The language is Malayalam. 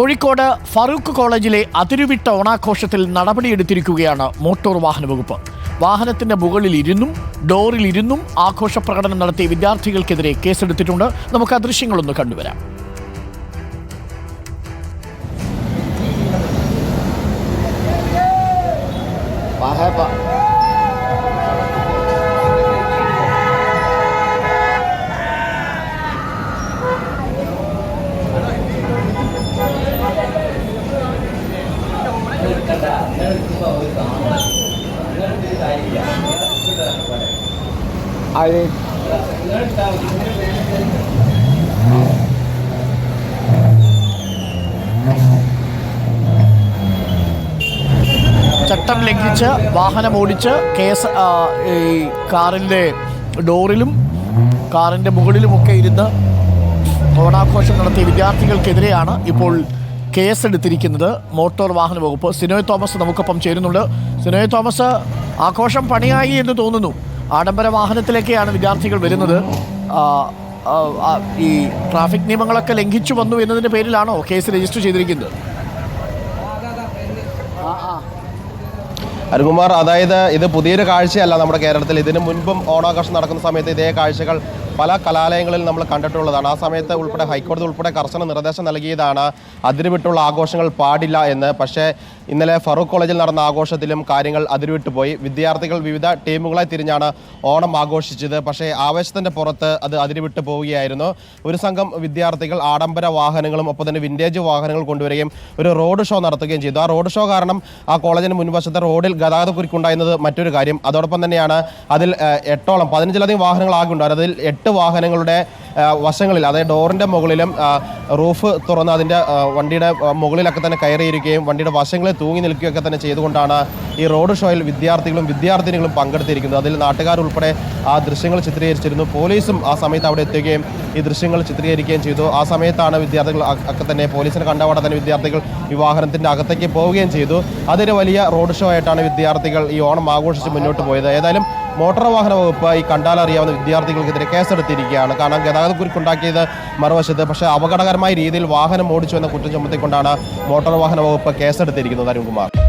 കോഴിക്കോട് ഫറൂഖ് കോളേജിലെ അതിരുവിട്ട ഓണാഘോഷത്തിൽ നടപടിയെടുത്തിരിക്കുകയാണ് മോട്ടോർ വാഹന വകുപ്പ്. വാഹനത്തിന്റെ മുകളിലിരുന്നും ഡോറിലിരുന്നും ആഘോഷ പ്രകടനം നടത്തിയ വിദ്യാർത്ഥികൾക്കെതിരെ കേസെടുത്തിട്ടുണ്ട്. നമുക്ക് ആ ദൃശ്യങ്ങളൊന്ന് കണ്ടുവരാം. ചട്ടം ലംഘിച്ച് വാഹനം ഓടിച്ച് ഈ കാറിൻ്റെ ഡോറിലും കാറിൻ്റെ മുകളിലുമൊക്കെ ഇരുന്ന് ഓണാഘോഷം നടത്തിയ വിദ്യാർത്ഥികൾക്കെതിരെയാണ് ഇപ്പോൾ കേസെടുത്തിരിക്കുന്നത് മോട്ടോർ വാഹന വകുപ്പ്. സിനോയ് തോമസ് നമുക്കൊപ്പം ചേരുന്നുണ്ട്. സിനോയ് തോമസ്, ആഘോഷം പണിയായി എന്ന് തോന്നുന്നു. ആഡംബര വാഹനത്തിലേക്കാണ് വിദ്യാർത്ഥികൾ വരുന്നത്. ഈ ട്രാഫിക് നിയമങ്ങളൊക്കെ ലംഘിച്ചു വന്നു എന്നതിൻ്റെ പേരിലാണോ കേസ് രജിസ്റ്റർ ചെയ്തിരിക്കുന്നത്? അരുൺകുമാർ, അതായത് ഇത് പുതിയൊരു കാഴ്ചയല്ല നമ്മുടെ കേരളത്തിൽ. ഇതിന് മുൻപും ഓണാഘോഷം നടക്കുന്ന സമയത്ത് ഇതേ കാഴ്ചകൾ പല കലാലയങ്ങളിൽ നമ്മൾ കണ്ടിട്ടുള്ളതാണ്. ആ സമയത്ത് ഉൾപ്പെടെ ഹൈക്കോടതി ഉൾപ്പെടെ കർശന നിർദ്ദേശം നൽകിയതാണ് അതിരുവിട്ടുള്ള ആഘോഷങ്ങൾ പാടില്ല എന്ന്. പക്ഷേ ഇന്നലെ ഫറൂഖ് കോളേജിൽ നടന്ന ആഘോഷത്തിലും കാര്യങ്ങൾ അതിരുവിട്ടു പോയി. വിദ്യാർത്ഥികൾ വിവിധ ടീമുകളായി തിരിഞ്ഞാണ് ഓണം ആഘോഷിച്ചത്. പക്ഷേ ആവേശത്തിൻ്റെ പുറത്ത് അത് അതിരുവിട്ടു പോവുകയായിരുന്നു. ഒരു സംഘം വിദ്യാർത്ഥികൾ ആഡംബര വാഹനങ്ങളും ഒപ്പം തന്നെ വിൻറ്റേജ് വാഹനങ്ങൾ കൊണ്ടുവരികയും ഒരു റോഡ് ഷോ നടത്തുകയും ചെയ്തു. ആ റോഡ് ഷോ കാരണം ആ കോളേജിന് മുൻവശത്തെ റോഡിൽ ഗതാഗതക്കുരുക്കുണ്ടായിരുന്നത് മറ്റൊരു കാര്യം. അതോടൊപ്പം തന്നെയാണ് അതിൽ 15ലധികം വാഹനങ്ങൾ ആകെ ഉണ്ടായിരുന്നു. അതിൽ 8 വാഹനങ്ങളുടെ വശങ്ങളിൽ, അതായത് ഡോറിൻ്റെ മുകളിലും റൂഫ് തുറന്ന് അതിൻ്റെ വണ്ടിയുടെ മുകളിലൊക്കെ തന്നെ കയറിയിരിക്കുകയും വണ്ടിയുടെ വശങ്ങളിൽ തൂങ്ങി നിൽക്കുകയൊക്കെ തന്നെ ചെയ്തുകൊണ്ടാണ് ഈ റോഡ് ഷോയിൽ വിദ്യാർത്ഥികളും വിദ്യാർത്ഥിനികളും പങ്കെടുത്തിരിക്കുന്നത്. അതിൽ നാട്ടുകാരുൾപ്പെടെ ആ ദൃശ്യങ്ങൾ ചിത്രീകരിച്ചിരുന്നു. പോലീസും ആ സമയത്ത് അവിടെ എത്തുകയും ഈ ദൃശ്യങ്ങൾ ചിത്രീകരിക്കുകയും ചെയ്തു. ആ സമയത്താണ് വിദ്യാർത്ഥികൾ ഒക്കെ തന്നെ പോലീസിനെ കണ്ടവിടെ തന്നെ വിദ്യാർത്ഥികൾ ഈ വാഹനത്തിൻ്റെ അകത്തേക്ക് പോവുകയും ചെയ്തു. അതൊരു വലിയ റോഡ് ഷോ ആയിട്ടാണ് വിദ്യാർത്ഥികൾ ഈ ഓണം ആഘോഷിച്ച് മുന്നോട്ട് പോയത്. ഏതായാലും മോട്ടോർ വാഹന വകുപ്പ് ഈ കണ്ടാലറിയാവുന്ന വിദ്യാർത്ഥികൾക്കെതിരെ കേസെടുത്തിരിക്കുകയാണ്. കാരണം ഗതാഗതക്കുരുക്കുണ്ടാക്കിയത് മറുവശത്ത്, പക്ഷേ അപകടകരമായ രീതിയിൽ വാഹനം ഓടിച്ചു എന്ന കുറ്റം ചുമത്തിക്കൊണ്ടാണ് മോട്ടോർ വാഹന വകുപ്പ് കേസെടുത്തിരിക്കുന്നത്. അരുൺകുമാർ.